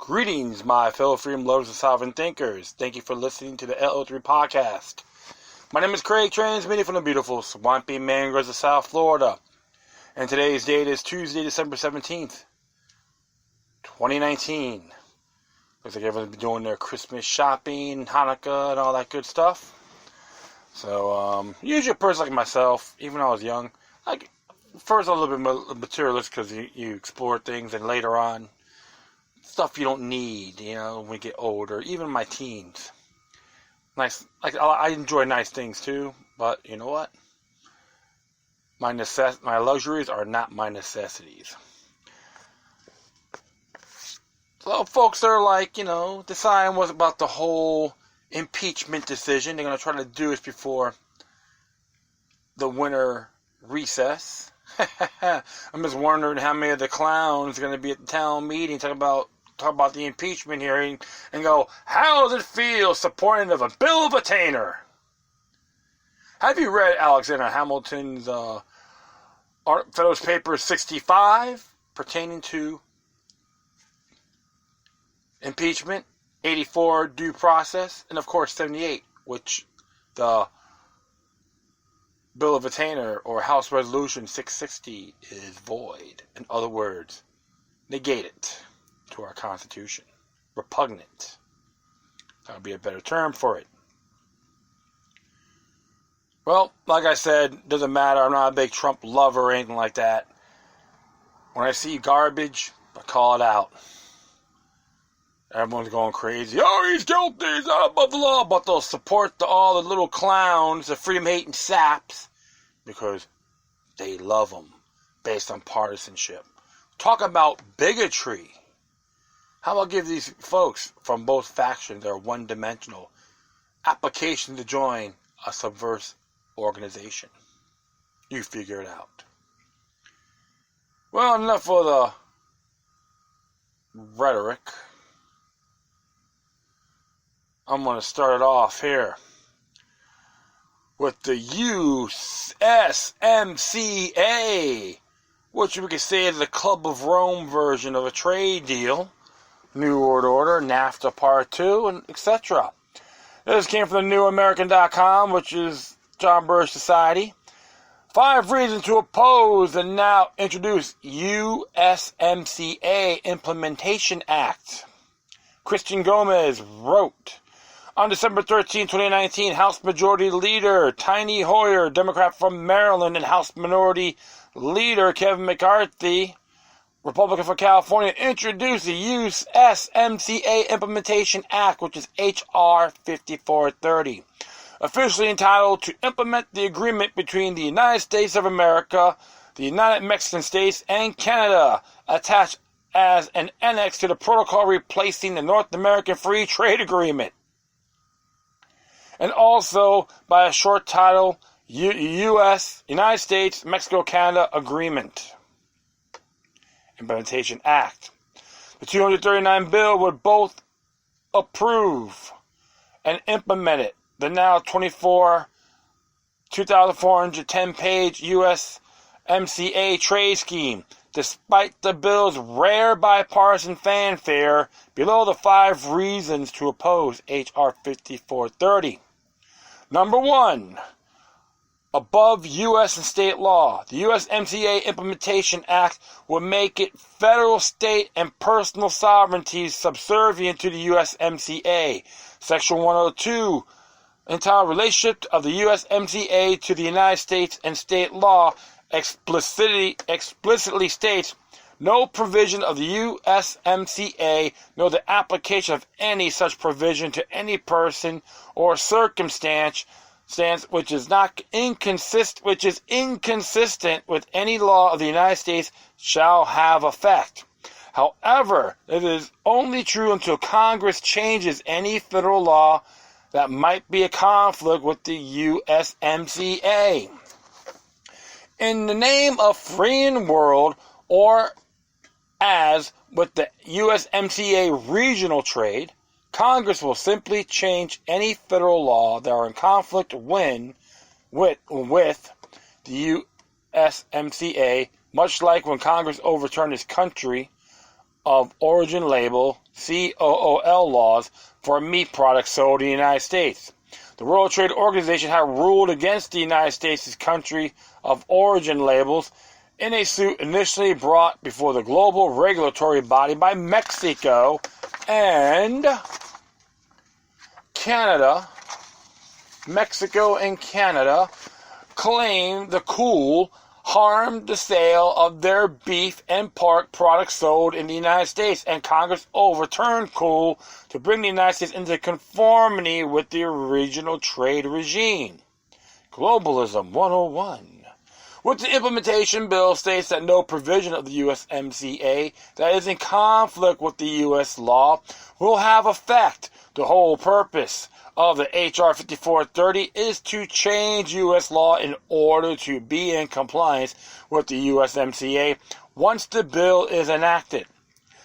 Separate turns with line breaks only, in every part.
Greetings, my fellow freedom lovers and sovereign thinkers. Thank you for listening to the LO3 podcast. My name is Craig, transmitting from the beautiful swampy mangroves of South Florida. And today's date is Tuesday, December 17th, 2019. Looks like everyone's been doing their Christmas shopping, Hanukkah, and all that good stuff. So, usually a person like myself, even when I was young, first a little bit materialist because you explore things, and later on, stuff you don't need, when you get older, even my teens. Nice, I enjoy nice things too, but you know what? My luxuries are not my necessities. So folks are deciding what about the whole impeachment decision. They're going to try to do this before the winter recess. I'm just wondering how many of the clowns are going to be at the town meeting talk about the impeachment hearing and go, how does it feel supporting of a bill of attainder? Have you read Alexander Hamilton's Federalist Papers 65 pertaining to impeachment, 84 due process, and of course 78, which the bill of attainder or House Resolution 660 is void. In other words, negate it to our Constitution. Repugnant. That would be a better term for it. Well, like I said, doesn't matter. I'm not a big Trump lover or anything like that. When I see garbage, I call it out. Everyone's going crazy. Oh, he's guilty. He's not above the law. But they'll support all the little clowns, the freedom-hating saps, because they love them based on partisanship. Talk about bigotry. How about give these folks from both factions their one-dimensional application to join a subversive organization? You figure it out. Well, enough of the rhetoric. I'm going to start it off here with the USMCA, which we could say is the Club of Rome version of a trade deal. New World Order, NAFTA Part 2, and etc. This came from the NewAmerican.com, which is John Birch Society. 5 reasons to oppose the now introduced USMCA Implementation Act. Christian Gomez wrote, on December 13, 2019, House Majority Leader Tiny Hoyer, Democrat from Maryland, and House Minority Leader Kevin McCarthy, Republican from California, introduced the USMCA Implementation Act, which is H.R. 5430, officially entitled to implement the agreement between the United States of America, the United Mexican States, and Canada, attached as an annex to the protocol replacing the North American Free Trade Agreement, and also by a short title, United States, Mexico, Canada Agreement. Implementation Act. The 239 bill would both approve and implement it. The now 2,410-page USMCA trade scheme, despite the bill's rare bipartisan fanfare. Below the 5 reasons to oppose H.R. 5430. Number 1. Above U.S. and state law, the USMCA Implementation Act would make it federal, state, and personal sovereignties subservient to the USMCA. Section 102, entitled Relationship of the USMCA to the United States and state law, explicitly states, no provision of the USMCA, nor the application of any such provision to any person or circumstance which is inconsistent with any law of the United States shall have effect. However, it is only true until Congress changes any federal law that might be a conflict with the USMCA. In the name of free and world, or as with the USMCA regional trade, Congress will simply change any federal law that are in conflict with the USMCA, much like when Congress overturned its country of origin label, COOL laws, for meat products sold in the United States. The World Trade Organization had ruled against the United States' country of origin labels in a suit initially brought before the global regulatory body by Mexico and Canada. Mexico and Canada claimed the COOL harmed the sale of their beef and pork products sold in the United States, and Congress overturned COOL to bring the United States into conformity with the original trade regime. Globalism 101. With the implementation bill states that no provision of the USMCA that is in conflict with the U.S. law will have effect. The whole purpose of the H.R. 5430 is to change U.S. law in order to be in compliance with the USMCA once the bill is enacted.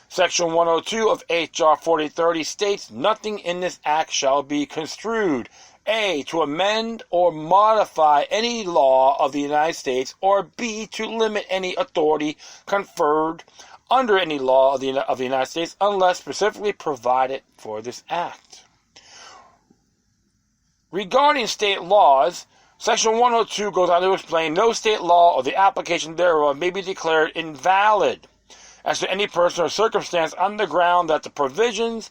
Section 102 of H.R. 4030 states nothing in this act shall be construed A, to amend or modify any law of the United States, or B, to limit any authority conferred under any law of the United States unless specifically provided for this act. Regarding state laws, Section 102 goes on to explain no state law or the application thereof may be declared invalid as to any person or circumstance on the ground that the provision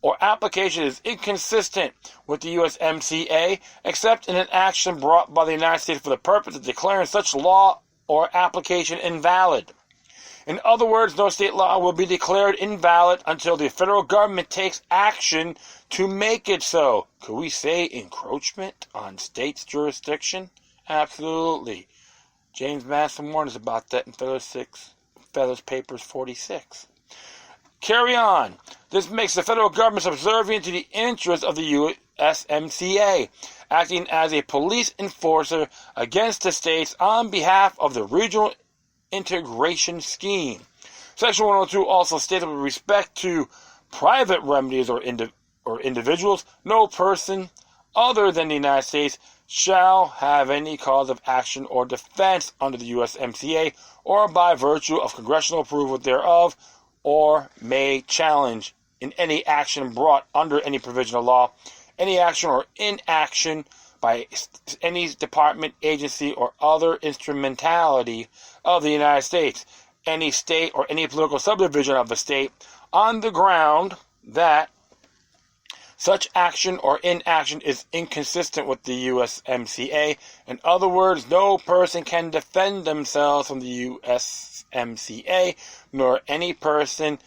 or application is inconsistent with the USMCA, except in an action brought by the United States for the purpose of declaring such law or application invalid. In other words, no state law will be declared invalid until the federal government takes action to make it so. Could we say encroachment on states' jurisdiction? Absolutely. James Madison warned us about that in Federalist Papers 46. Carry on. This makes the federal government subservient to the interests of the USMCA, acting as a police enforcer against the states on behalf of the regional integration scheme. Section 102 also states with respect to private remedies or individuals, no person other than the United States shall have any cause of action or defense under the USMCA or by virtue of congressional approval thereof, or may challenge in any action brought under any provisional law, any action or inaction by any department, agency, or other instrumentality of the United States, any state or any political subdivision of a state, on the ground that such action or inaction is inconsistent with the USMCA. In other words, no person can defend themselves from the USMCA, nor any person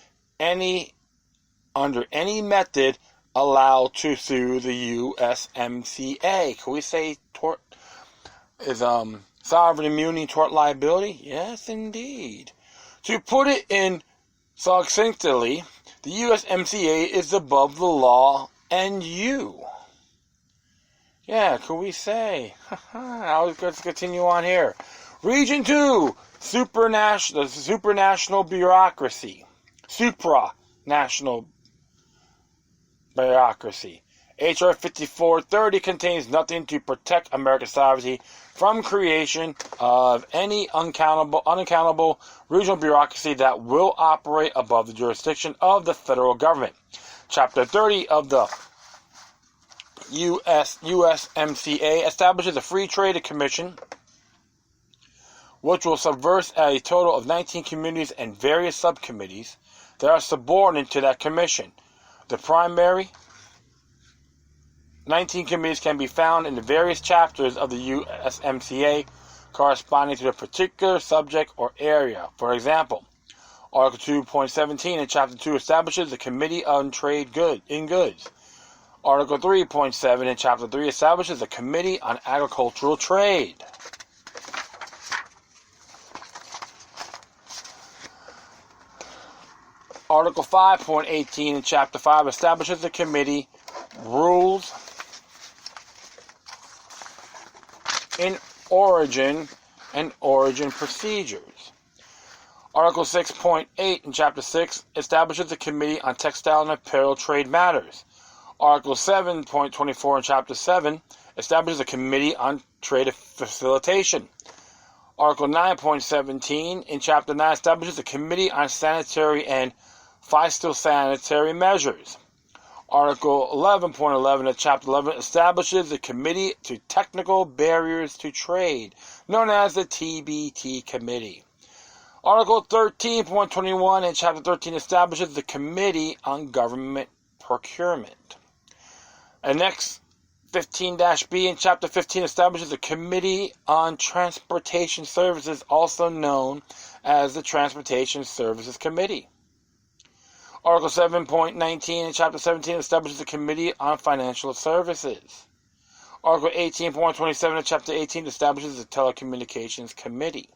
under any method allowed to sue the USMCA. Can we say tort is sovereign immunity, tort liability? Yes, indeed. To put it in succinctly, the USMCA is above the law and you. Yeah, could we say? Let's continue on here. Region 2, supranational bureaucracy. Supranational bureaucracy. H.R. 5430 contains nothing to protect America's sovereignty from creation of any unaccountable regional bureaucracy that will operate above the jurisdiction of the federal government. Chapter 30 of the USMCA establishes a Free Trade Commission, which will subvert a total of 19 communities and various subcommittees that are subordinate to that commission. The primary 19 committees can be found in the various chapters of the USMCA corresponding to the particular subject or area. For example, Article 2.17 in Chapter 2 establishes the Committee on Trade in Goods. Article 3.7 in Chapter 3 establishes the Committee on Agricultural Trade. Article 5.18 in Chapter 5 establishes the Committee Rules in Origin and Origin Procedures. Article 6.8 in Chapter 6 establishes the Committee on Textile and Apparel Trade Matters. Article 7.24 in Chapter 7 establishes the Committee on Trade Facilitation. Article 9.17 in Chapter 9 establishes a Committee on Sanitary and Phytosanitary Measures. Article 11.11 of Chapter 11 establishes the Committee to Technical Barriers to Trade, known as the TBT Committee. Article 13.21 in Chapter 13 establishes the Committee on Government Procurement. And next, 15-B in Chapter 15 establishes the Committee on Transportation Services, also known as the Transportation Services Committee. Article 7.19 in Chapter 17 establishes the Committee on Financial Services. Article 18.27 in Chapter 18 establishes the Telecommunications Committee.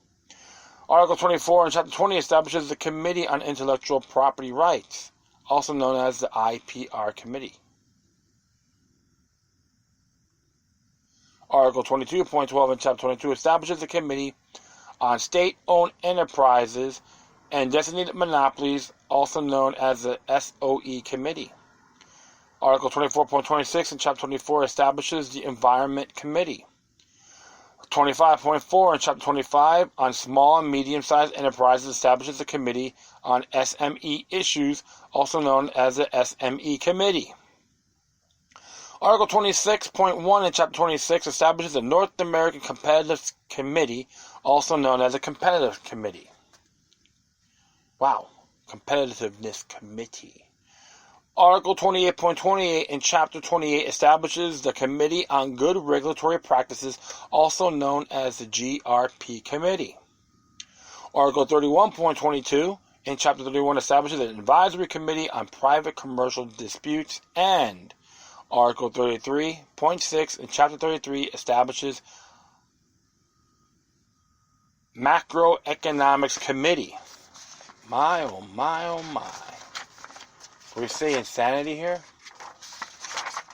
Article 24 in Chapter 20 establishes the Committee on Intellectual Property Rights, also known as the IPR Committee. Article 22.12 in Chapter 22 establishes the Committee on State-Owned Enterprises and Designated Monopolies, also known as the SOE Committee. Article 24.26 in Chapter 24 establishes the Environment Committee. 25.4 in Chapter 25 on Small and Medium-Sized Enterprises establishes the Committee on SME Issues, also known as the SME Committee. Article 26.1 in Chapter 26 establishes the North American Competitive Committee, also known as the Competitive Committee. Wow, Competitiveness Committee. Article 28.28 in Chapter 28 establishes the Committee on Good Regulatory Practices, also known as the GRP Committee. Article 31.22 in Chapter 31 establishes an Advisory Committee on Private Commercial Disputes, and Article 33.6 in Chapter 33 establishes Macroeconomics Committee. My, oh my, oh my. We say insanity here?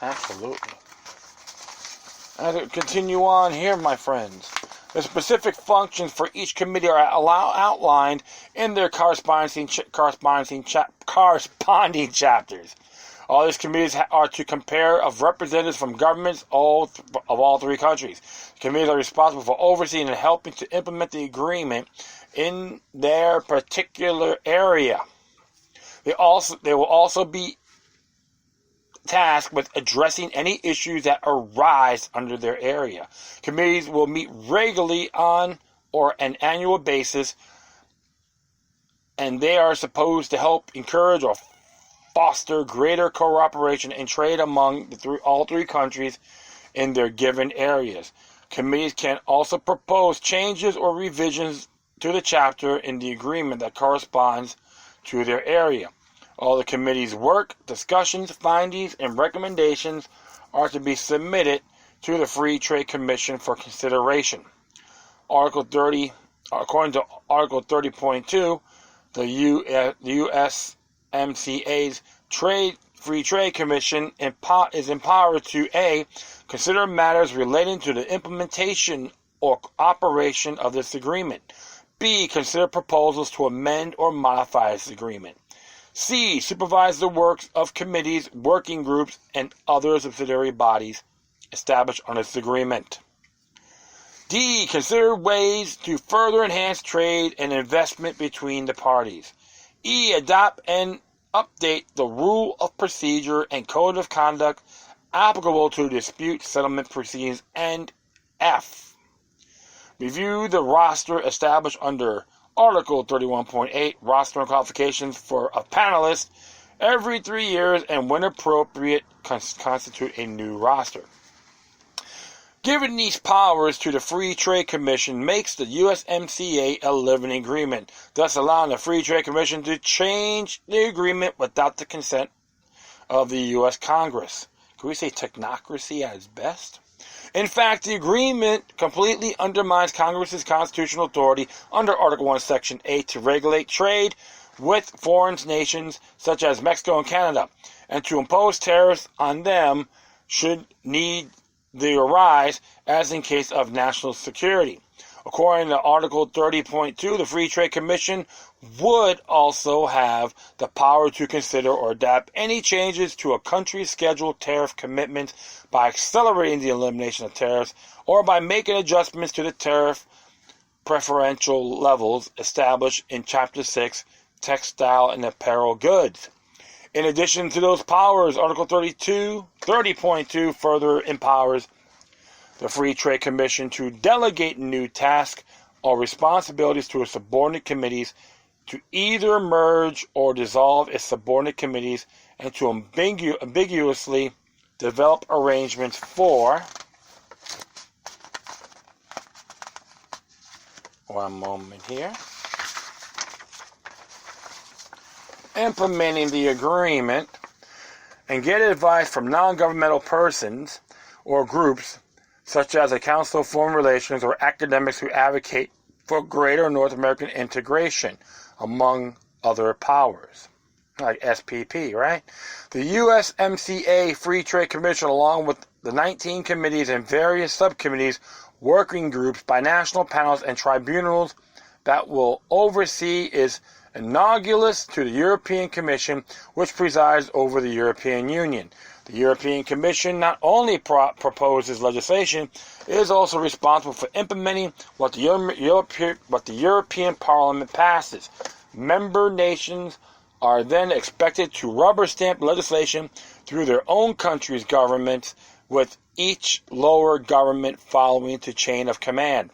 Absolutely. And to continue on here, my friends. The specific functions for each committee are outlined in their corresponding chapters. All these committees are to compare of representatives from governments of all three countries. The committees are responsible for overseeing and helping to implement the agreement in their particular area. They will also be tasked with addressing any issues that arise under their area. Committees will meet regularly on or an annual basis, and they are supposed to help encourage or foster greater cooperation and trade among all three countries in their given areas. Committees can also propose changes or revisions to the chapter in the agreement that corresponds to their area. All the committee's work, discussions, findings, and recommendations are to be submitted to the Free Trade Commission for consideration. Article 30, according to Article 30.2, the USMCA's Free Trade Commission is empowered to A. Consider matters relating to the implementation or operation of this agreement. B. Consider proposals to amend or modify this agreement. C. Supervise the works of committees, working groups, and other subsidiary bodies established on this agreement. D. Consider ways to further enhance trade and investment between the parties. E. Adopt and update the rule of procedure and code of conduct applicable to dispute settlement proceedings. And F. Review the roster established under Article 31.8, roster and qualifications for a panelist every 3 years, and when appropriate, constitute a new roster. Giving these powers to the Free Trade Commission makes the USMCA a living agreement, thus allowing the Free Trade Commission to change the agreement without the consent of the U.S. Congress. Can we say technocracy at its best? In fact, the agreement completely undermines Congress's constitutional authority under Article 1, Section 8 to regulate trade with foreign nations such as Mexico and Canada, and to impose tariffs on them should need they arise, as in case of national security. According to Article 30.2, the Free Trade Commission would also have the power to consider or adapt any changes to a country's scheduled tariff commitments by accelerating the elimination of tariffs or by making adjustments to the tariff preferential levels established in Chapter 6, Textile and Apparel Goods. In addition to those powers, Article 30.2 further empowers the Free Trade Commission to delegate new tasks or responsibilities to its subordinate committees, to either merge or dissolve its subordinate committees, and to ambiguously develop arrangements for, one moment here, implementing the agreement, and get advice from non-governmental persons or groups such as a Council of Foreign Relations or academics who advocate for greater North American integration, among other powers, like SPP, right? The USMCA Free Trade Commission, along with the 19 committees and various subcommittees, working groups, binational panels, and tribunals that will oversee, is analogous to the European Commission, which presides over the European Union. The European Commission not only proposes legislation, it is also responsible for implementing what the European Parliament passes. Member nations are then expected to rubber stamp legislation through their own country's governments, with each lower government following the chain of command.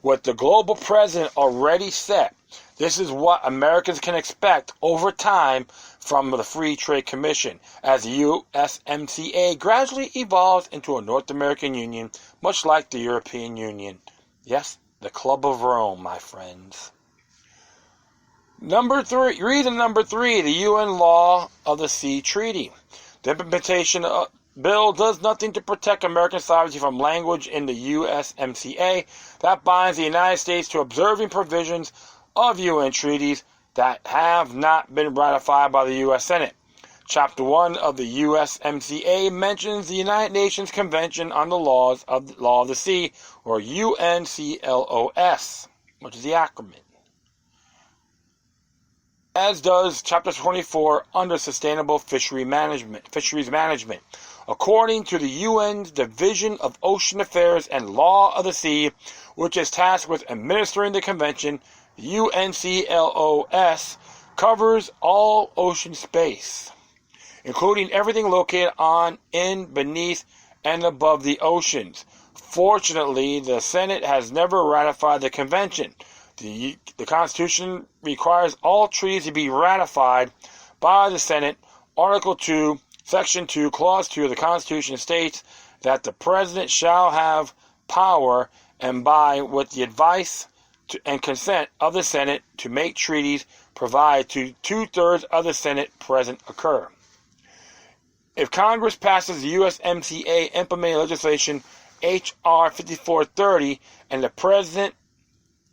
With the global president already set, this is what Americans can expect over time from the Free Trade Commission, as the USMCA gradually evolves into a North American Union, much like the European Union. Yes, the Club of Rome, my friends. Reason number 3, the UN Law of the Sea Treaty. The implementation bill does nothing to protect American sovereignty from language in the USMCA that binds the United States to observing provisions of UN treaties that have not been ratified by the U.S. Senate. Chapter 1 of the USMCA mentions the United Nations Convention on the Law of the Sea, or UNCLOS, which is the acronym, as does Chapter 24 under Sustainable Fisheries Management. According to the UN's Division of Ocean Affairs and Law of the Sea, which is tasked with administering the convention, the UNCLOS covers all ocean space, including everything located on, in, beneath, and above the oceans. Fortunately, the Senate has never ratified the convention. The Constitution requires all treaties to be ratified by the Senate. Article 2, Section 2, Clause 2 of the Constitution states that the President shall have power, and with the advice and consent of the Senate, to make treaties provided to 2/3 of the Senate present occur. If Congress passes the USMCA implementing legislation H.R. 5430 and the President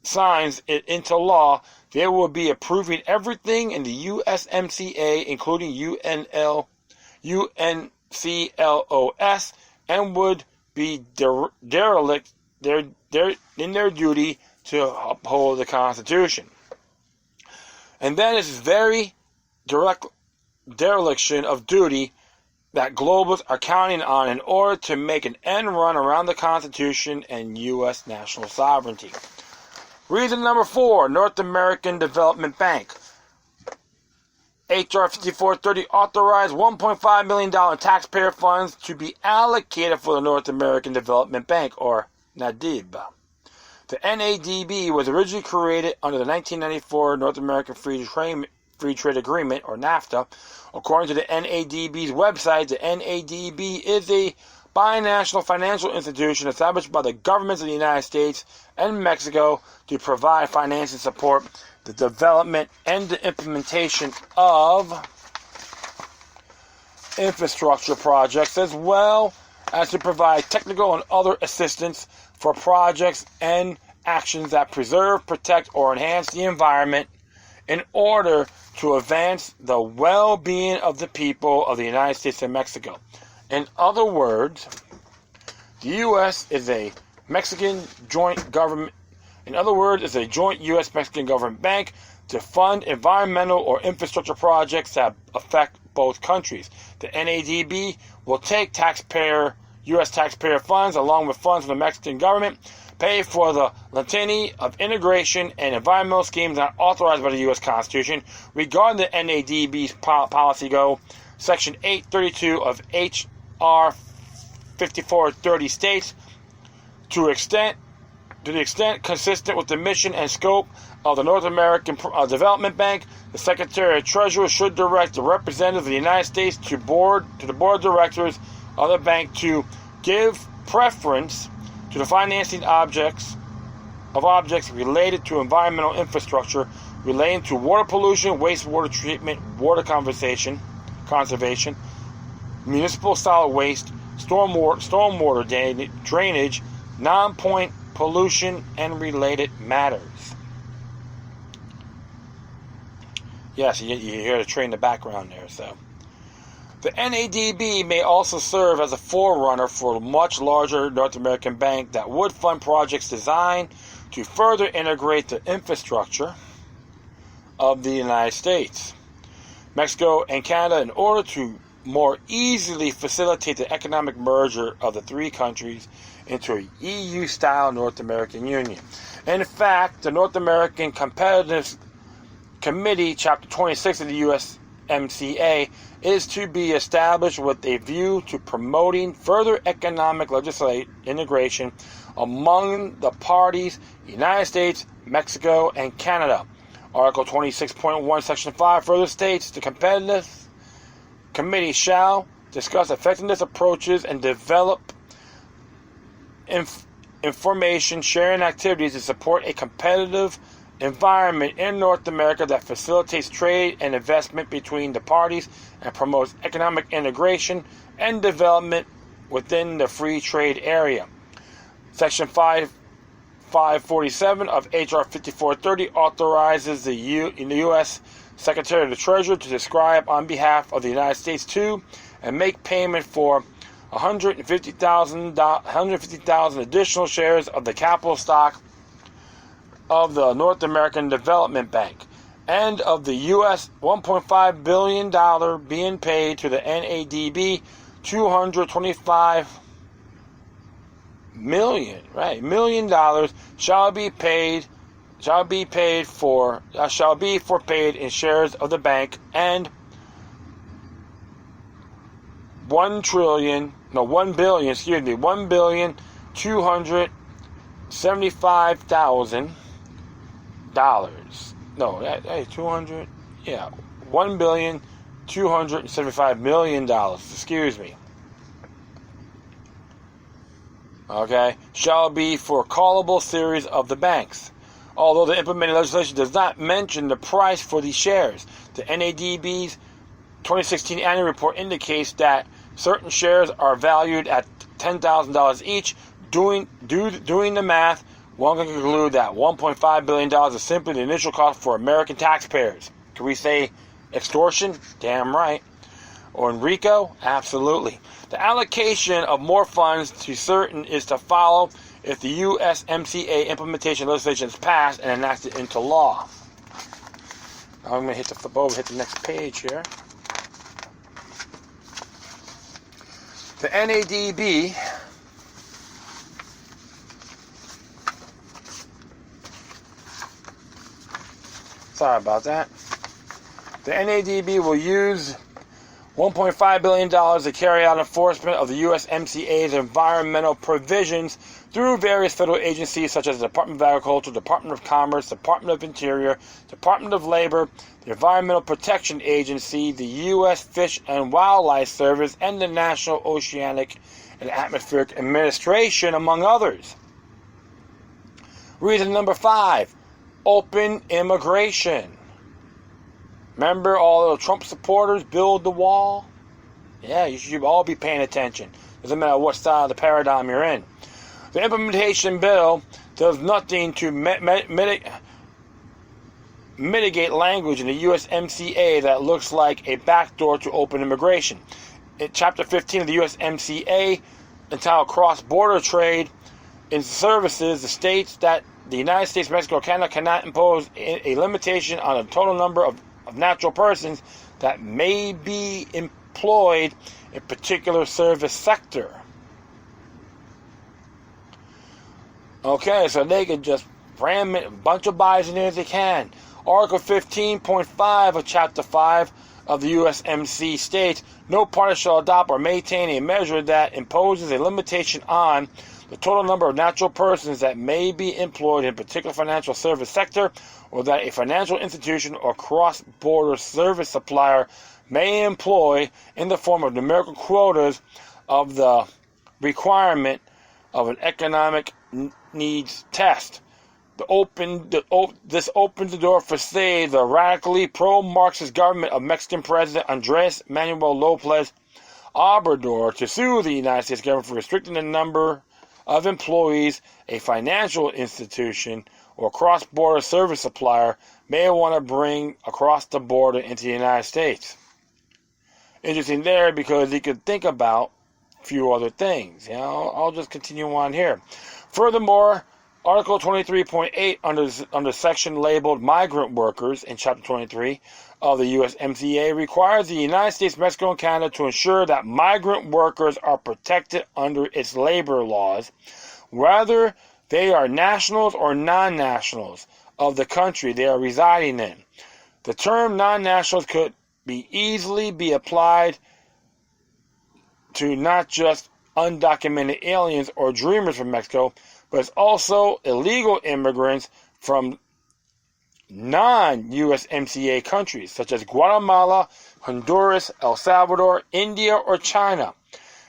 signs it into law, they will be approving everything in the USMCA, including UNCLOS, and would be derelict in their duty to uphold the Constitution. And then it's very direct dereliction of duty that globalists are counting on in order to make an end run around the Constitution and U.S. national sovereignty. Reason number 4, North American Development Bank. H.R. 5430 authorized $1.5 million taxpayer funds to be allocated for the North American Development Bank, or NADB. The NADB was originally created under the 1994 North American Free Trade Agreement, or NAFTA. According to the NADB's website, the NADB is a binational financial institution established by the governments of the United States and Mexico to provide financial support, the development, and the implementation of infrastructure projects, as well as to provide technical and other assistance for projects and actions that preserve, protect, or enhance the environment in order to advance the well-being of the people of the United States and Mexico. In other words, the U.S. is a Mexican joint government. In other words, it's a joint U.S.-Mexican government bank to fund environmental or infrastructure projects that affect both countries. The NADB will take U.S. taxpayer funds along with funds from the Mexican government, pay for the litany of integration and environmental schemes not authorized by the U.S. Constitution regarding the NADB's policy goal. Section 832 of H.R. 5430 states, to the extent consistent with the mission and scope of the North American Development Bank, the Secretary of Treasury should direct the representative of the United States to the board of directors of the bank to give preference to the financing objects related to environmental infrastructure relating to water pollution, wastewater treatment, water conservation, municipal solid waste, stormwater drainage, non-point pollution, and related matters. Yes, you hear the train in the background there. So, the NADB may also serve as a forerunner for a much larger North American bank that would fund projects designed to further integrate the infrastructure of the United States, Mexico, and Canada in order to more easily facilitate the economic merger of the three countries into a EU-style North American Union. In fact, the North American Competitiveness Committee, Chapter 26 of the USMCA, is to be established with a view to promoting further economic legislative integration among the parties, United States, Mexico, and Canada. Article 26.1, Section 5 further states the Competitiveness Committee shall discuss effectiveness approaches and develop information sharing activities to support a competitive environment in North America that facilitates trade and investment between the parties and promotes economic integration and development within the free trade area. Section 547 of H.R. 5430 authorizes the U.S. Secretary of the Treasury to describe on behalf of the United States to and make payment for 150,000 additional shares of the capital stock of the North American Development Bank and of the U.S. $1.5 billion being paid to the NADB. $225 million shall be paid in shares of the bank, and $1,275,000. $1,275 million. Excuse me. Okay, shall be for callable series of the banks. Although the implementing legislation does not mention the price for these shares, the NADB's 2016 annual report indicates that certain shares are valued at $10,000 each. Doing the math, one can conclude that $1.5 billion is simply the initial cost for American taxpayers. Can we say extortion? Damn right. Or in RICO? Absolutely. The allocation of more funds to certain is to follow if the USMCA implementation legislation is passed and enacted into law. Now I'm going to flip over, hit the next page here. The NADB sorry about that. The NADB will use $1.5 billion to carry out enforcement of the USMCA's environmental provisions through various federal agencies such as the Department of Agriculture, Department of Commerce, Department of Interior, Department of Labor, the Environmental Protection Agency, the U.S. Fish and Wildlife Service, and the National Oceanic and Atmospheric Administration, among others. Reason number 5, open immigration. Remember all the Trump supporters build the wall? Yeah, you should all be paying attention. Doesn't matter what style of the paradigm you're in. The implementation bill does nothing to mitigate language in the USMCA that looks like a backdoor to open immigration. In Chapter 15 of the USMCA, entitled Cross-Border Trade in Services, the states that the United States, Mexico, Canada cannot impose a limitation on the total number of natural persons that may be employed in particular service sector. Okay, so they can just ram a bunch of buys in there as they can. Article 15.5 of Chapter 5 of the USMCA states, no party shall adopt or maintain a measure that imposes a limitation on the total number of natural persons that may be employed in a particular financial service sector, or that a financial institution or cross-border service supplier may employ in the form of numerical quotas of the requirement of an economic needs test. This opens the door for, say, the radically pro-Marxist government of Mexican President Andres Manuel Lopez Obrador to sue the United States government for restricting the number of employees a financial institution or cross-border service supplier may want to bring across the border into the United States. Interesting there, because you could think about a few other things. I'll just continue on here. Furthermore, Article 23.8 under section labeled Migrant Workers in Chapter 23 of the USMCA requires the United States, Mexico, and Canada to ensure that migrant workers are protected under its labor laws, whether they are nationals or non-nationals of the country they are residing in. The term non-nationals could easily be applied to not just undocumented aliens or dreamers from Mexico, but it's also illegal immigrants from non-USMCA countries such as Guatemala, Honduras, El Salvador, India, or China.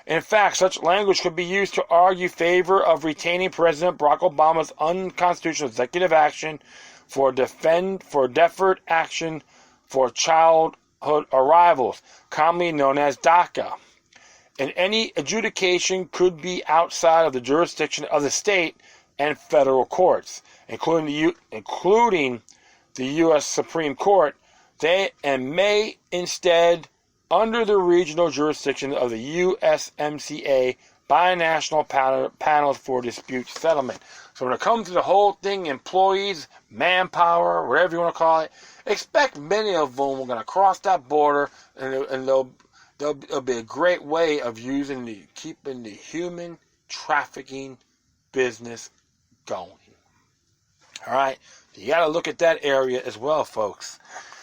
In fact, such language could be used to argue favor of retaining President Barack Obama's unconstitutional executive action for deferred action for childhood arrivals, commonly known as DACA. And any adjudication could be outside of the jurisdiction of the state and federal courts, including the U.S. Supreme Court, and may instead, under the regional jurisdiction of the USMCA, binational panels for dispute settlement. So when it comes to the whole thing, employees, manpower, whatever you want to call it, expect many of them are going to cross that border, and it'll be a great way of keeping the human trafficking business going. All right, you got to look at that area as well, folks.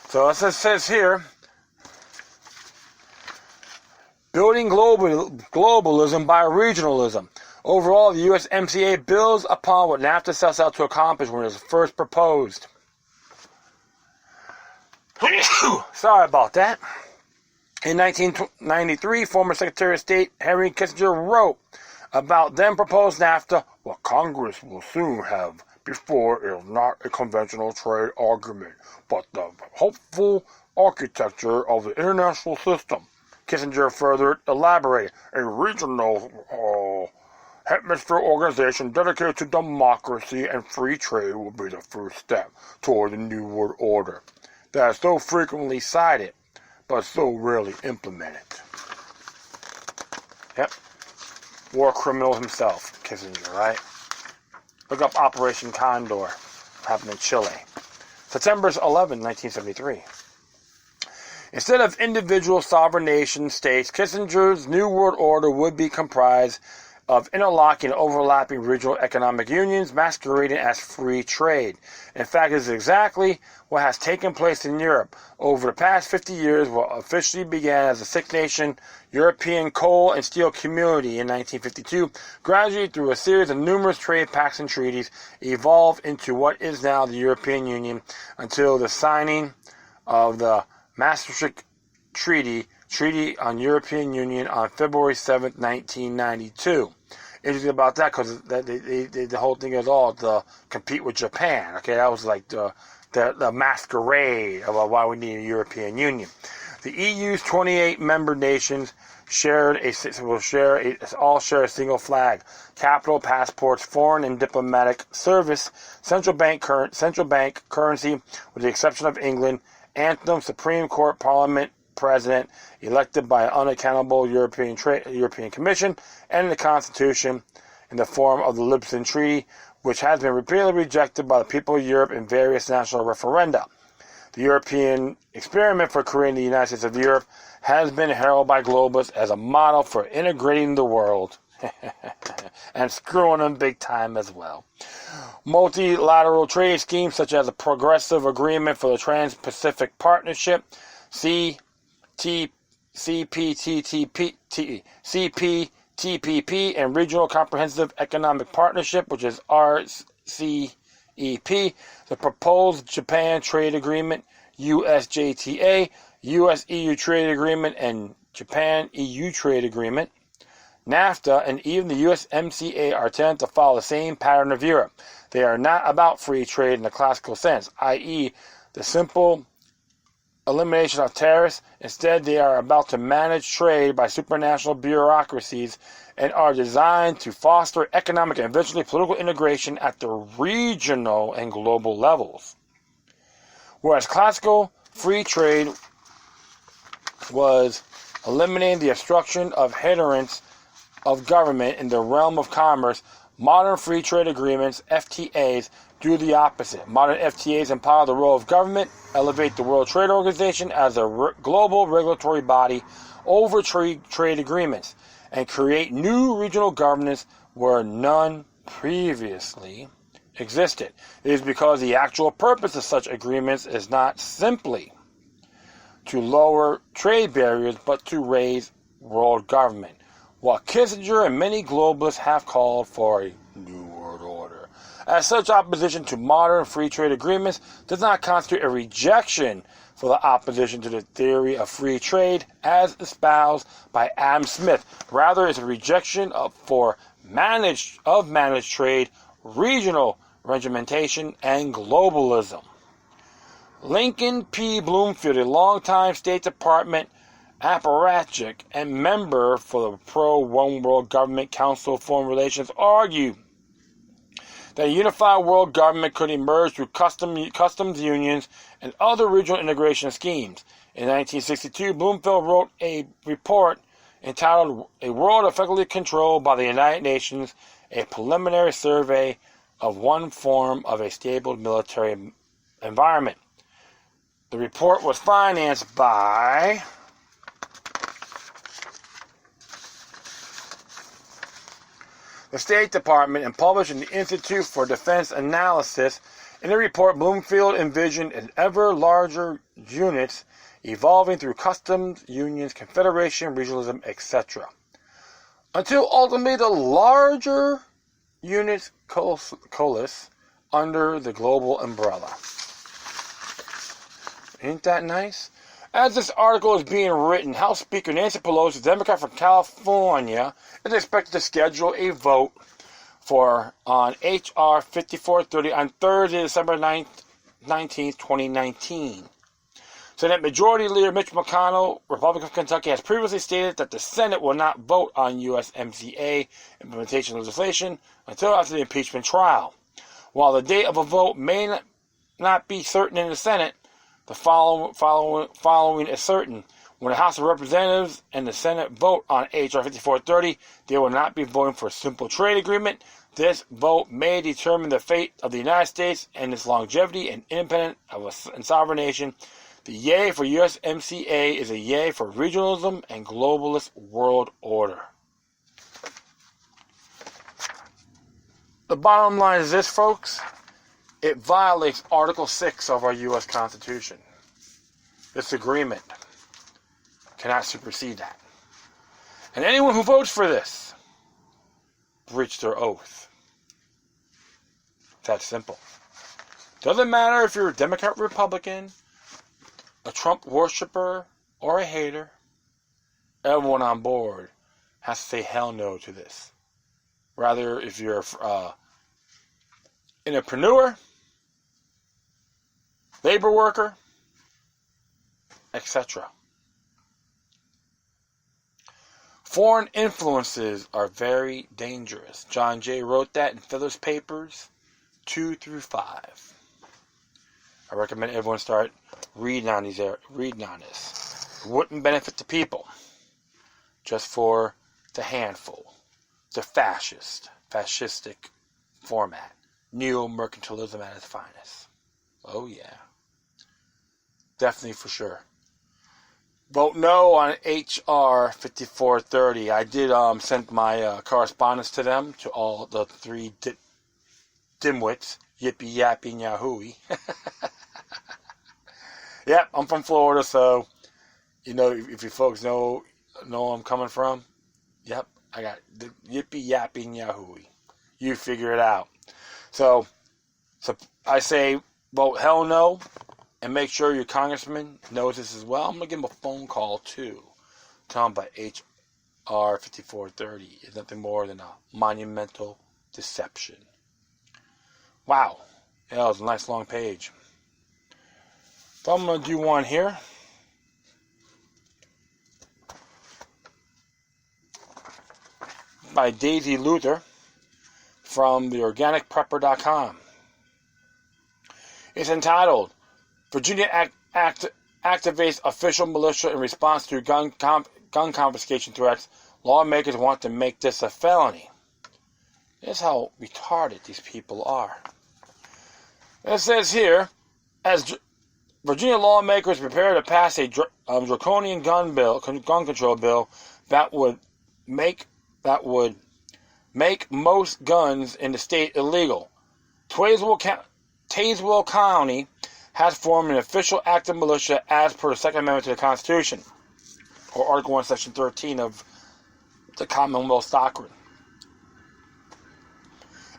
So as it says here, building globalism by regionalism. Overall, the USMCA builds upon what NAFTA sets out to accomplish when it was first proposed. Sorry about that. In 1993, former Secretary of State Henry Kissinger wrote about then proposed NAFTA, what Congress will soon have before is not a conventional trade argument, but the hopeful architecture of the international system. Kissinger further elaborated, a regional hemisphere organization dedicated to democracy and free trade will be the first step toward the New World Order that is so frequently cited, but so rarely implemented. Yep. War criminal himself, Kissinger, right? Look up Operation Condor, happened in Chile. September 11, 1973. Instead of individual sovereign nation states, Kissinger's New World Order would be comprised of interlocking and overlapping regional economic unions masquerading as free trade. In fact, this is exactly what has taken place in Europe. Over the past 50 years, what officially began as a six-nation European coal and steel community in 1952, gradually through a series of numerous trade pacts and treaties, evolved into what is now the European Union until the signing of the Maastricht Treaty on European Union on February 7, 1992. Interesting about that, because the whole thing is all to compete with Japan. Okay, that was like the masquerade of why we need a European Union. The EU's 28 member nations all share a single flag, capital, passports, foreign and diplomatic service, central bank currency, with the exception of England, anthem, Supreme Court, Parliament, President, elected by an unaccountable European Commission, and the Constitution in the form of the Lisbon Treaty, which has been repeatedly rejected by the people of Europe in various national referenda. The European experiment for creating the United States of Europe has been heralded by globalists as a model for integrating the world. and screwing them big time as well. Multilateral trade schemes such as the Progressive Agreement for the Trans-Pacific Partnership, CPTPP, and Regional Comprehensive Economic Partnership, which is RCEP, the proposed Japan Trade Agreement, USJTA, US-EU Trade Agreement, and Japan-EU Trade Agreement, NAFTA, and even the USMCA are tended to follow the same pattern of Europe. They are not about free trade in the classical sense, i.e., the simple elimination of tariffs. Instead, they are about to manage trade by supranational bureaucracies and are designed to foster economic and eventually political integration at the regional and global levels. Whereas classical free trade was eliminating the obstruction of hindrance of government in the realm of commerce, modern free trade agreements, FTAs, do the opposite. Modern FTAs empower the role of government, elevate the World Trade Organization as a global regulatory body over trade agreements, and create new regional governance where none previously existed. It is because the actual purpose of such agreements is not simply to lower trade barriers, but to raise world government. While Kissinger and many globalists have called for a new world order. As such, opposition to modern free trade agreements does not constitute a rejection for the opposition to the theory of free trade as espoused by Adam Smith. Rather, it's a rejection of managed trade, regional regimentation, and globalism. Lincoln P. Bloomfield, a longtime State Department apparatchik and member for the pro-One World Government Council on Foreign Relations, argued that a unified world government could emerge through customs unions and other regional integration schemes. In 1962, Bloomfield wrote a report entitled A World Effectively Controlled by the United Nations, a preliminary survey of one form of a stable military environment. The report was financed by the State Department and published in the Institute for Defense Analysis. In the report, Bloomfield envisioned an ever larger units evolving through customs, unions, confederation, regionalism, etc. Until ultimately the larger units coalesce under the global umbrella. Ain't that nice? As this article is being written, House Speaker Nancy Pelosi, Democrat from California, is expected to schedule a vote on H.R. 5430 on Thursday, December 19th, 2019. Senate Majority Leader Mitch McConnell, Republican of Kentucky, has previously stated that the Senate will not vote on USMCA implementation legislation until after the impeachment trial. While the date of a vote may not be certain in the Senate, the following is certain. When the House of Representatives and the Senate vote on H.R. 5430, they will not be voting for a simple trade agreement. This vote may determine the fate of the United States and its longevity and independence and sovereign nation. The yay for USMCA is a yay for regionalism and globalist world order. The bottom line is this, folks. It violates Article 6 of our U.S. Constitution. This agreement cannot supersede that. And anyone who votes for this breached their oath. It's that simple. Doesn't matter if you're a Democrat or Republican, a Trump worshiper, or a hater. Everyone on board has to say hell no to this. Rather, if you're an entrepreneur, labor worker, etc. Foreign influences are very dangerous. John Jay wrote that in Phillips Papers 2 through 5. I recommend everyone start reading on this. It wouldn't benefit the people, just for the handful, the fascistic format, neo-mercantilism at its finest. Oh yeah, definitely for sure. vote no on H.R. 5430. I did send my correspondence to them, to all the three dimwits, yippee yapping yahooey. Yep, I'm from Florida, so you know, if you folks know where I'm coming from, yep, I got the yippee yapping yahooey. You figure it out. So I say vote hell no, and make sure your congressman knows this as well. I'm gonna give him a phone call too. Tell him about H.R. 5430 is nothing more than a monumental deception. Wow, yeah, that was a nice long page. So I'm going to do one here. By Daisy Luther from theorganicprepper.com. It's entitled, Virginia activates official militia in response to gun confiscation threats. Lawmakers want to make this a felony. This is how retarded these people are. It says here, as Virginia lawmakers prepare to pass a draconian gun control bill that would make most guns in the state illegal. Tazewell County has formed an official active militia as per the Second Amendment to the Constitution, or Article 1, Section 13 of the Commonwealth Doctrine.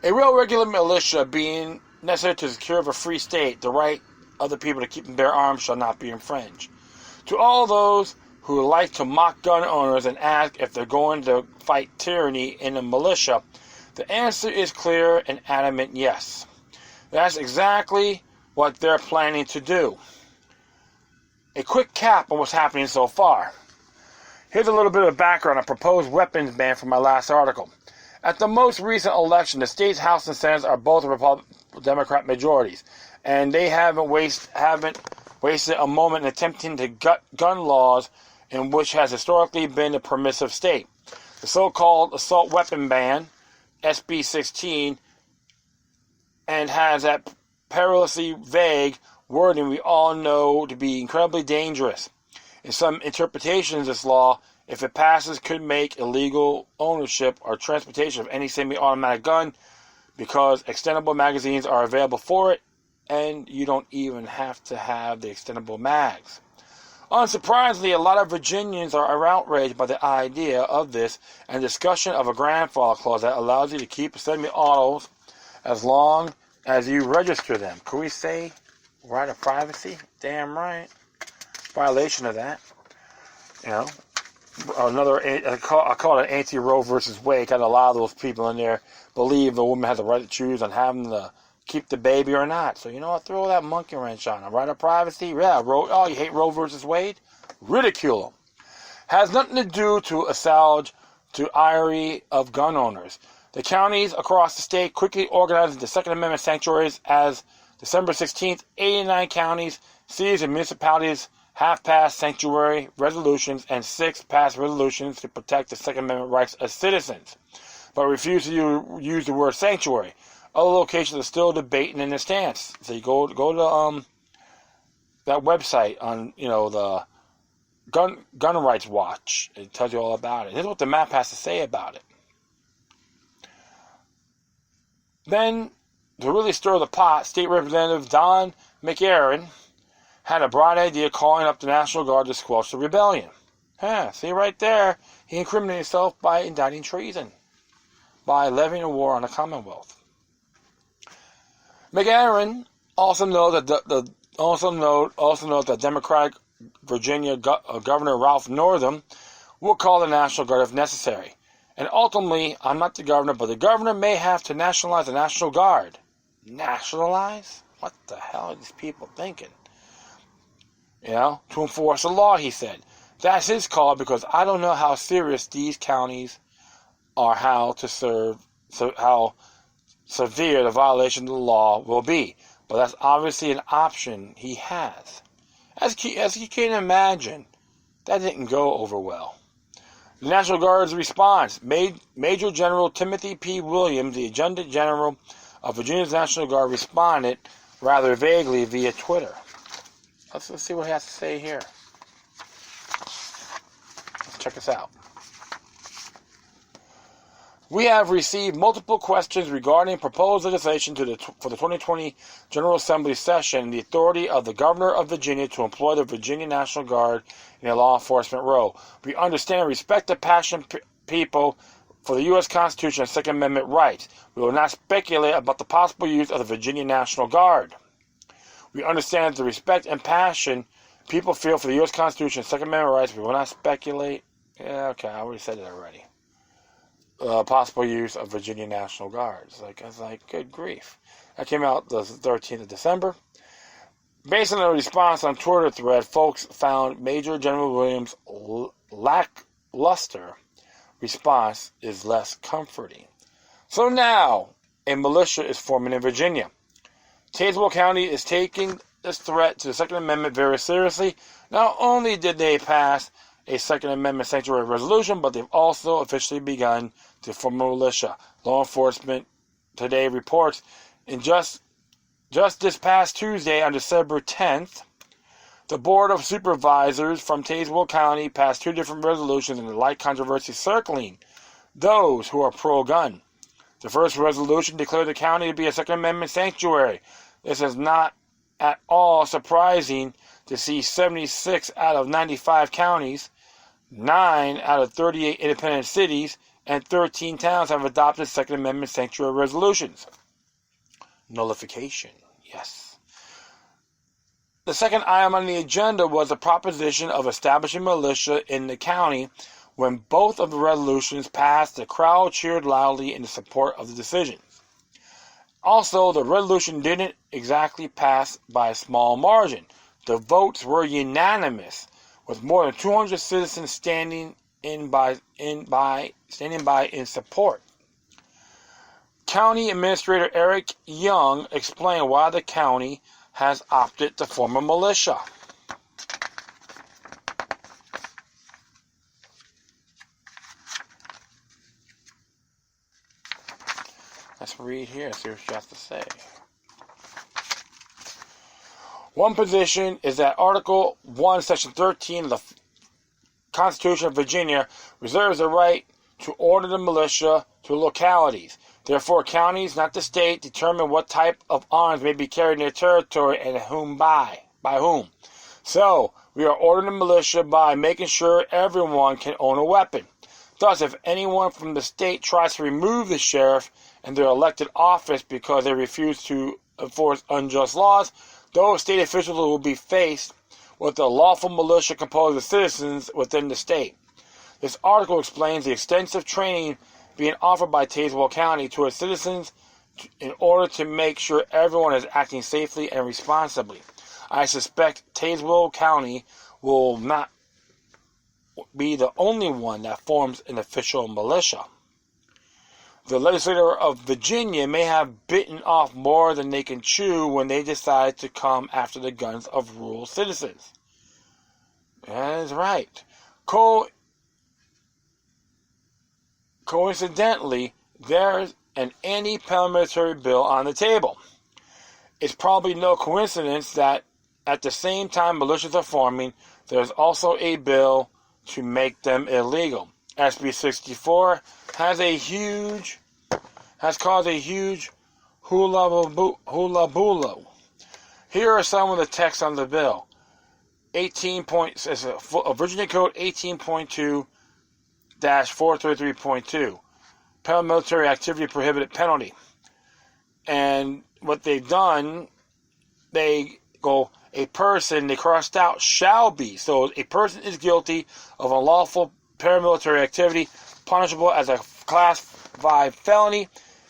A real regular militia being necessary to secure a free state, the right of the people to keep and bear arms shall not be infringed. To all those who like to mock gun owners and ask if they're going to fight tyranny in a militia, the answer is clear and adamant yes. That's exactly what they're planning to do. A quick cap on what's happening so far. Here's a little bit of background on proposed weapons ban from my last article. At the most recent election, the state's House and Senate are both Democrat majorities, and they haven't wasted a moment in attempting to gut gun laws in which has historically been a permissive state. The so-called assault weapon ban, SB 16, and has that perilously vague wording we all know to be incredibly dangerous. In some interpretations, this law, if it passes, could make illegal ownership or transportation of any semi-automatic gun because extendable magazines are available for it, and you don't even have to have the extendable mags. Unsurprisingly, a lot of Virginians are outraged by the idea of this and discussion of a grandfather clause that allows you to keep semi-autos as long as you register them. Could we say right of privacy? Damn right. Violation of that. You know, I call it an anti-Roe versus Wade. Got a lot of those people in there believe a woman has the right to choose on having to keep the baby or not. So you know what? Throw that monkey wrench on. A right of privacy? Yeah. Oh, you hate Roe versus Wade? Ridicule them. Has nothing to do to assuage to ire of gun owners. The counties across the state quickly organized into Second Amendment sanctuaries as December 16th, 89 counties, cities, and municipalities have passed sanctuary resolutions and 6 passed resolutions to protect the Second Amendment rights of citizens, but refuse to use the word sanctuary. Other locations are still debating in their stance. So you go to that website on the Gun Rights Watch. It tells you all about it. Here's what the map has to say about it. Then, to really stir the pot, State Representative Don McAaron had a bright idea calling up the National Guard to squelch the rebellion. See right there, he incriminated himself by indicting treason, by levying a war on the Commonwealth. McAaron also noted that Democratic Virginia Governor Ralph Northam will call the National Guard if necessary. And ultimately, I'm not the governor, but the governor may have to nationalize the National Guard. Nationalize? What the hell are these people thinking? To enforce the law, he said. That's his call because I don't know how serious these counties are, how severe the violation of the law will be. But that's obviously an option he has. As you can imagine, that didn't go over well. The National Guard's response, Major General Timothy P. Williams, the Adjutant General of Virginia's National Guard, responded rather vaguely via Twitter. Let's see what he has to say here. Check us out. We have received multiple questions regarding proposed legislation for the 2020 General Assembly session and the authority of the Governor of Virginia to employ the Virginia National Guard in a law enforcement role. We understand and respect the passion people for the U.S. Constitution and Second Amendment rights. We will not speculate about the possible use of the Virginia National Guard. We understand the respect and passion people feel for the U.S. Constitution and Second Amendment rights. We will not speculate. Yeah, okay, I already said it already. Possible use of Virginia National Guards. I was like, good grief. That came out the 13th of December. Based on the response on Twitter thread, folks found Major General Williams' lackluster response is less comforting. So now, a militia is forming in Virginia. Tazewell County is taking this threat to the Second Amendment very seriously. Not only did they pass a Second Amendment sanctuary resolution, but they've also officially begun to form a militia. Law enforcement today reports in just this past Tuesday on December 10th, the Board of Supervisors from Tazewell County passed 2 different resolutions in the light controversy circling those who are pro-gun. The first resolution declared the county to be a Second Amendment sanctuary. This is not at all surprising to see 76 out of 95 counties, 9 out of 38 independent cities, and 13 towns have adopted Second Amendment sanctuary resolutions. Nullification, yes. The second item on the agenda was the proposition of establishing militia in the county. When both of the resolutions passed, the crowd cheered loudly in support of the decisions. Also, the resolution didn't exactly pass by a small margin. The votes were unanimous, with more than 200 citizens standing by in support. County Administrator Eric Young explained why the county has opted to form a militia. Let's read here and see what she has to say. One position is that Article 1, Section 13 of the Constitution of Virginia reserves the right to order the militia to localities. Therefore, counties, not the state, determine what type of arms may be carried in their territory and by whom. So, we are ordering the militia by making sure everyone can own a weapon. Thus, if anyone from the state tries to remove the sheriff and their elected office because they refuse to enforce unjust laws, those state officials will be faced with a lawful militia composed of citizens within the state. This article explains the extensive training being offered by Tazewell County to its citizens in order to make sure everyone is acting safely and responsibly. I suspect Tazewell County will not be the only one that forms an official militia. The legislature of Virginia may have bitten off more than they can chew when they decide to come after the guns of rural citizens. That is right. Coincidentally, there's an anti-paramilitary bill on the table. It's probably no coincidence that at the same time militias are forming, there's also a bill to make them illegal. SB 64 has caused a huge hula-bula. Here are some of the texts on the bill. Virginia Code 18.2-433.2, paramilitary activity prohibited penalty. And what they've done, they go, a person, they crossed out, shall be. So a person is guilty of unlawful paramilitary activity, punishable as a Class 5 felony,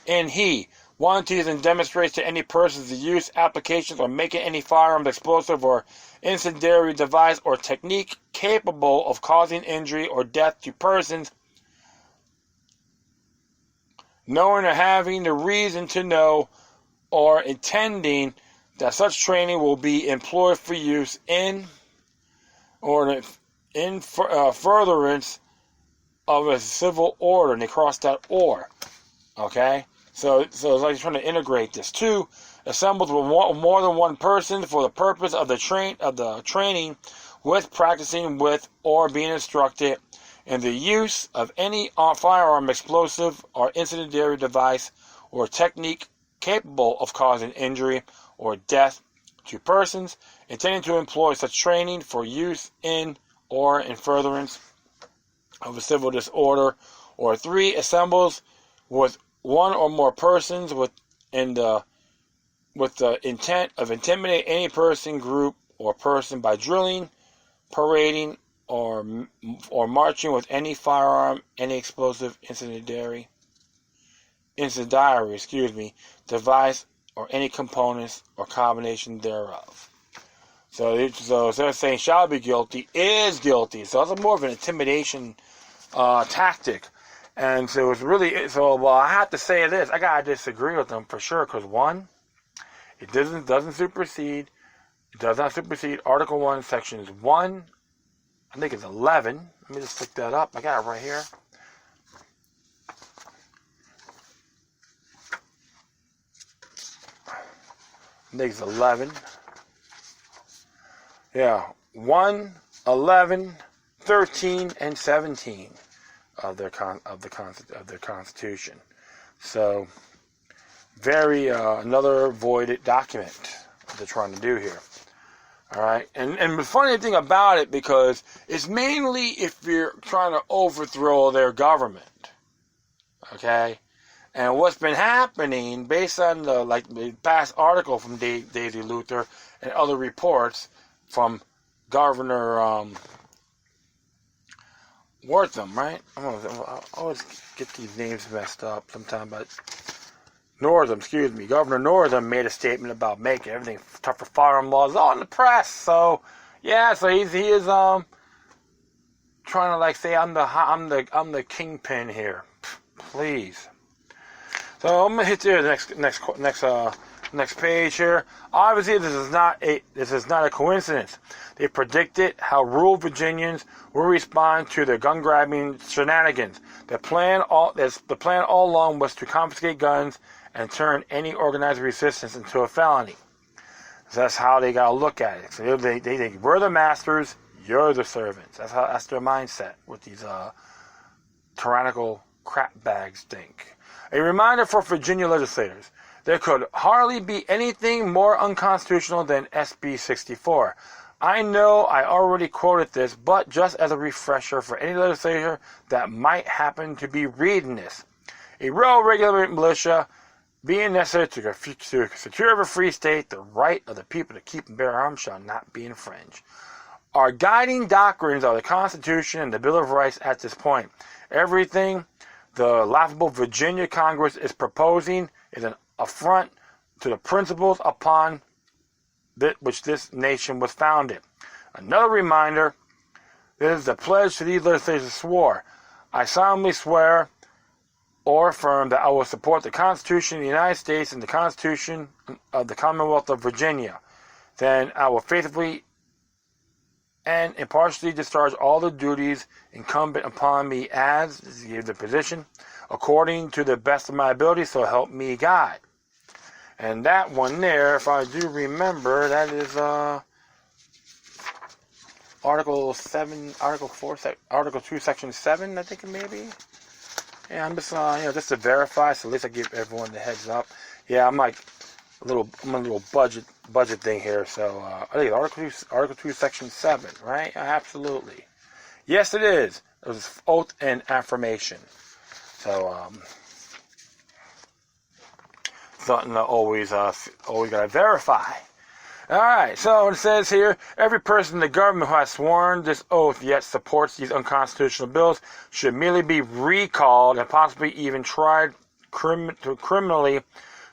and he warranties and demonstrates to any persons the use, applications, or making any firearm, explosive, or incendiary device or technique capable of causing injury or death to persons, knowing or having the reason to know or intending that such training will be employed for use in or in furtherance of a civil order. And they crossed out or. Okay? So it's like trying to integrate this. 2, assembled with more than one person for the purpose of the training with, practicing with, or being instructed in the use of any firearm, explosive, or incendiary device or technique capable of causing injury or death to persons intending to employ such training for use in or in furtherance of a civil disorder, or 3, assembles with one or more persons with the intent of intimidating any person, group, or person by drilling, parading, or marching with any firearm, any explosive, incendiary, device, or any components or combination thereof. So instead of saying shall be guilty, is guilty. So it's more of an intimidation tactic. And so it's really, well, I have to say this. I gotta disagree with them for sure, because 1, it doesn't supersede. It does not supersede Article 1, Sections 1. I think it's 11. Let me just look that up. I got it right here. I think it's 11. Yeah, 1, 11, 13, and 17 of their Constitution. So, very another voided document that they're trying to do here. All right, and the funny thing about it, because it's mainly if you're trying to overthrow their government, okay. And what's been happening, based on the past article from Daisy Luther and other reports from Governor Wortham, right? I always get these names messed up sometimes, but Governor Northam made a statement about making everything tougher firearm laws all in the press. So yeah, so he is trying to say I'm the kingpin here. Please. So I'm gonna hit the next page here. Obviously, this is not a coincidence. They predicted how rural Virginians will respond to the gun grabbing shenanigans. The plan all along was to confiscate guns and turn any organized resistance into a felony. So that's how they gotta look at it. So they think we're the masters, you're the servants. That's their mindset. What these tyrannical crap bags think. A reminder for Virginia legislators: there could hardly be anything more unconstitutional than SB 64. I know I already quoted this, but just as a refresher for any legislator that might happen to be reading this. A well-regulated militia being necessary to secure a free state, the right of the people to keep and bear arms shall not be infringed. Our guiding doctrines are the Constitution and the Bill of Rights at this point. Everything the laughable Virginia Congress is proposing is an affront to the principles upon which this nation was founded. Another reminder, this is the pledge to these legislators swore. I solemnly swear or affirm that I will support the Constitution of the United States and the Constitution of the Commonwealth of Virginia. Then I will faithfully and impartially discharge all the duties incumbent upon me as the position, according to the best of my ability, so help me God. And that one there, if I do remember, that is Article 2, Section 7, I think it may be. Yeah, I'm just just to verify, so at least I give everyone the heads up. Yeah, I'm a little budget thing here. So I think Article 2, Section 7, right? Absolutely. Yes, it is. It was oath and affirmation. So something to always gotta verify. All right, so it says here, every person in the government who has sworn this oath yet supports these unconstitutional bills should immediately be recalled and possibly even tried criminally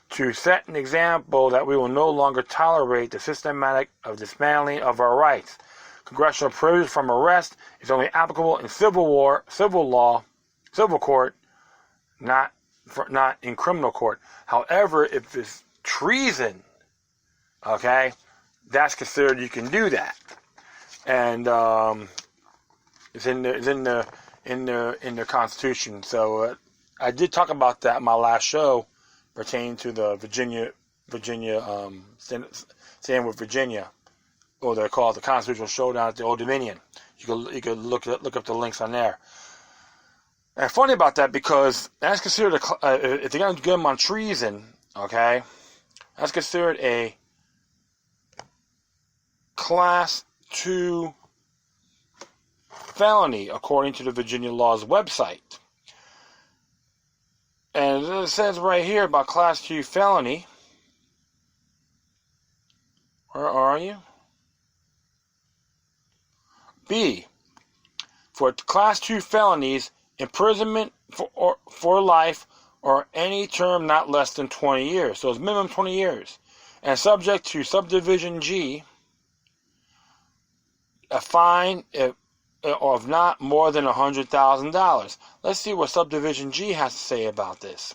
to set an example that we will no longer tolerate the systematic of dismantling of our rights. Congressional privilege from arrest is only applicable in civil court, not in criminal court. However, if it's treason, okay, that's considered, you can do that, and it's in the Constitution. So I did talk about that in my last show, pertaining to the Virginia staying with Virginia, or they're called the Constitutional Showdown at the Old Dominion. You could look up the links on there. And funny about that, because that's considered if they're going to get him on treason, okay, that's considered a Class 2 felony, according to the Virginia Law's website. And it says right here about Class 2 felony. Where are you? B. For Class 2 felonies, imprisonment for life or any term not less than 20 years. So it's minimum 20 years. And subject to Subdivision G, a fine of not more than $100,000. Let's see what Subdivision G has to say about this.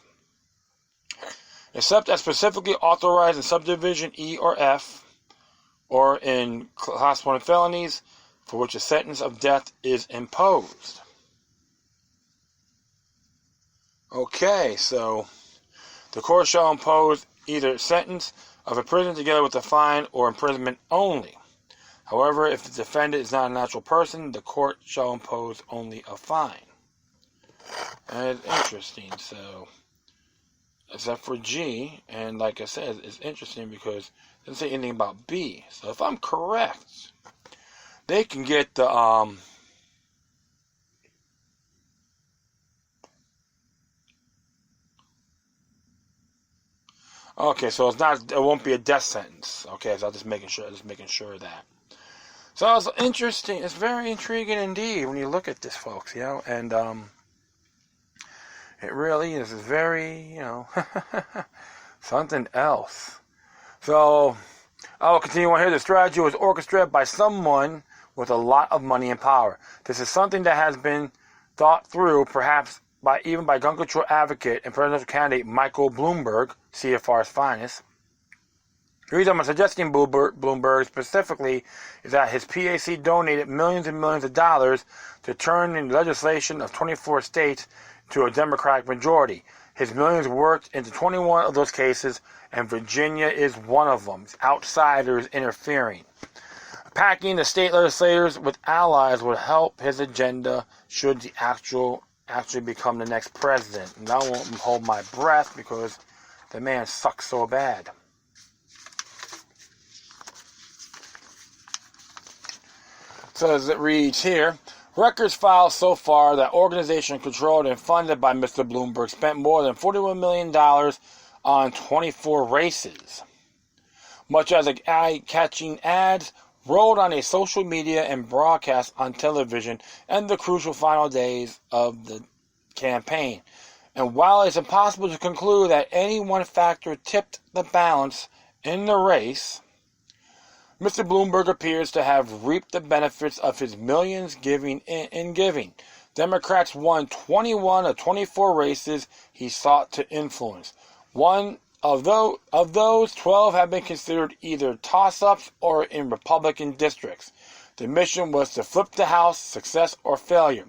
Except as specifically authorized in Subdivision E or F, or in Class 1 felonies, for which a sentence of death is imposed. Okay, so the court shall impose either sentence of imprisonment together with a fine or imprisonment only. However, if the defendant is not a natural person, the court shall impose only a fine. And it's interesting, so, except for G, and like I said, it's interesting because it doesn't say anything about B. So if I'm correct, they can get the, okay, so it won't be a death sentence. Okay, so I'm just making sure of that. So it's interesting. It's very intriguing indeed when you look at this, folks. And it really is very, something else. So I will continue on here. The strategy was orchestrated by someone with a lot of money and power. This is something that has been thought through, perhaps even by gun control advocate and presidential candidate Michael Bloomberg, CFR's finest. The reason I'm suggesting Bloomberg specifically is that his PAC donated millions and millions of dollars to turn the legislation of 24 states to a Democratic majority. His millions worked into 21 of those cases, and Virginia is one of them. Outsiders interfering. Packing the state legislators with allies would help his agenda should he actually become the next president. And I won't hold my breath because the man sucks so bad. So as it reads here, records filed so far that organization controlled and funded by Mr. Bloomberg spent more than $41 million on 24 races. Much as eye-catching ads rolled on a social media and broadcast on television and the crucial final days of the campaign. And while it's impossible to conclude that any one factor tipped the balance in the race, Mr. Bloomberg appears to have reaped the benefits of his millions giving in giving. Democrats won 21 of 24 races he sought to influence. One of those, 12 have been considered either toss-ups or in Republican districts. The mission was to flip the House, success or failure.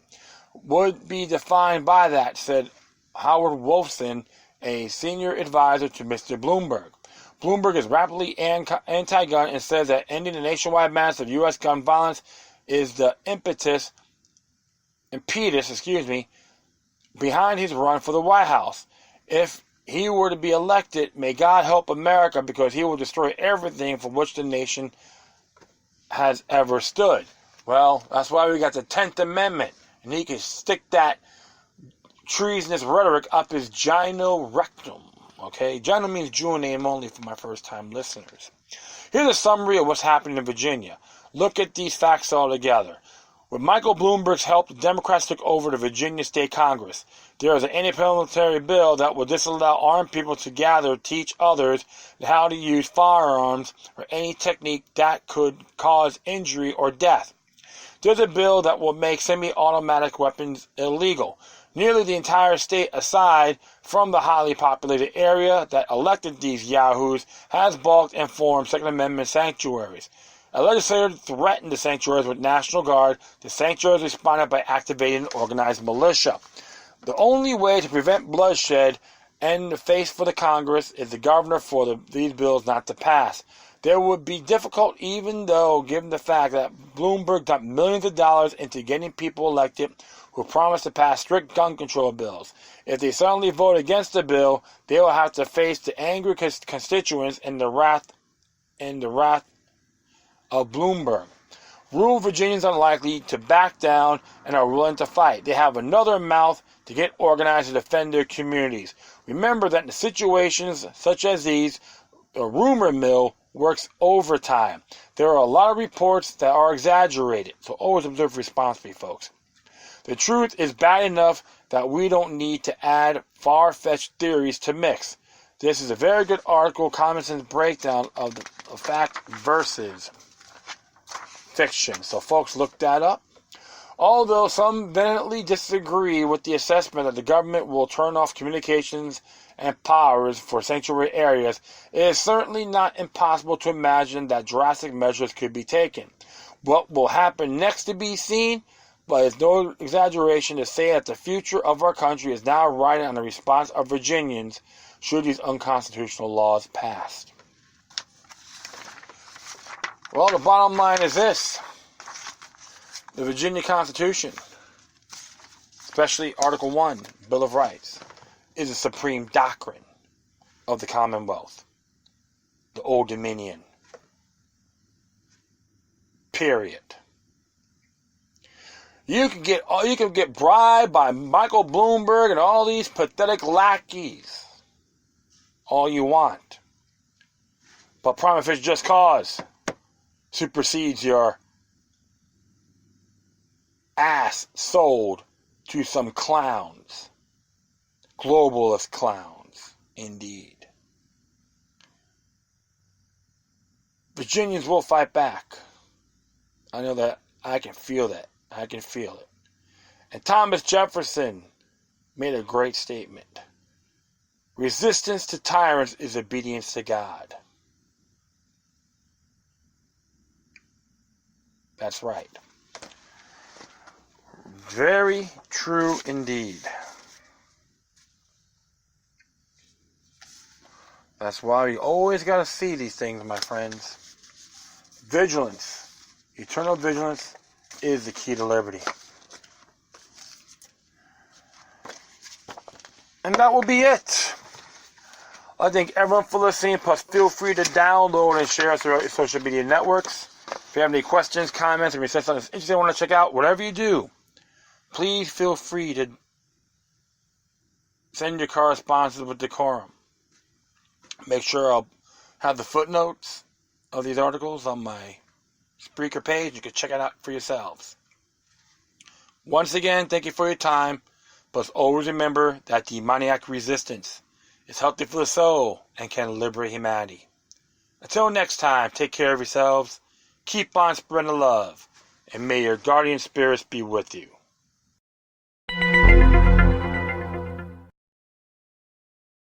Would be defined by that, said Howard Wolfson, a senior advisor to Mr. Bloomberg. Bloomberg is rapidly anti-gun and says that ending the nationwide mass of U.S. gun violence is the impetus behind his run for the White House. If he were to be elected, may God help America, because he will destroy everything for which the nation has ever stood. Well, that's why we got the 10th Amendment, and he can stick that treasonous rhetoric up his gyno-rectum. Okay, Gyno means Jew name only for my first-time listeners. Here's a summary of what's happening in Virginia. Look at these facts all together. With Michael Bloomberg's help, the Democrats took over the Virginia State Congress. There is an anti-military bill that will disallow armed people to gather, teach others how to use firearms or any technique that could cause injury or death. There's a bill that will make semi-automatic weapons illegal. Nearly the entire state, aside from the highly populated area that elected these yahoos, has balked and formed Second Amendment sanctuaries. A legislator threatened the sanctuaries with National Guard. The sanctuaries responded by activating an organized militia. The only way to prevent bloodshed and the face for the Congress is the governor for these bills not to pass. There would be difficult, even though, given the fact that Bloomberg dumped millions of dollars into getting people elected who promised to pass strict gun control bills. If they suddenly vote against the bill, they will have to face the angry constituents and the wrath of Bloomberg. Rural Virginians are unlikely to back down and are willing to fight. They have another mouth to get organized to defend their communities. Remember that in situations such as these, the rumor mill works overtime. There are a lot of reports that are exaggerated, so always observe responsibly, folks. The truth is bad enough that we don't need to add far-fetched theories to mix. This is a very good article, common sense breakdown of the fact versus fiction. So folks, look that up. Although some vehemently disagree with the assessment that the government will turn off communications and powers for sanctuary areas, it is certainly not impossible to imagine that drastic measures could be taken. What will happen next to be seen, but it's no exaggeration to say that the future of our country is now riding on the response of Virginians should these unconstitutional laws pass. Well, the bottom line is this. The Virginia Constitution, especially Article 1, Bill of Rights, is the supreme doctrine of the Commonwealth, the Old Dominion. Period. You can get bribed by Michael Bloomberg and all these pathetic lackeys all you want, but prima facie just cause supersedes your ass sold to some clowns. Globalist clowns, indeed. Virginians will fight back. I know that. I can feel that. I can feel it. And Thomas Jefferson made a great statement. Resistance to tyrants is obedience to God. That's right. Very true indeed. That's why you always got to see these things, my friends. Vigilance, eternal vigilance, is the key to liberty. And that will be it. I thank everyone for listening. Plus, feel free to download and share us through our social media networks. If you have any questions, comments, or research on this interesting want to check out, whatever you do, please feel free to send your correspondence with decorum. Make sure I'll have the footnotes of these articles on my Spreaker page. You can check it out for yourselves. Once again, thank you for your time. But always remember that demoniac resistance is healthy for the soul and can liberate humanity. Until next time, take care of yourselves. Keep on spreading the love. And may your guardian spirits be with you.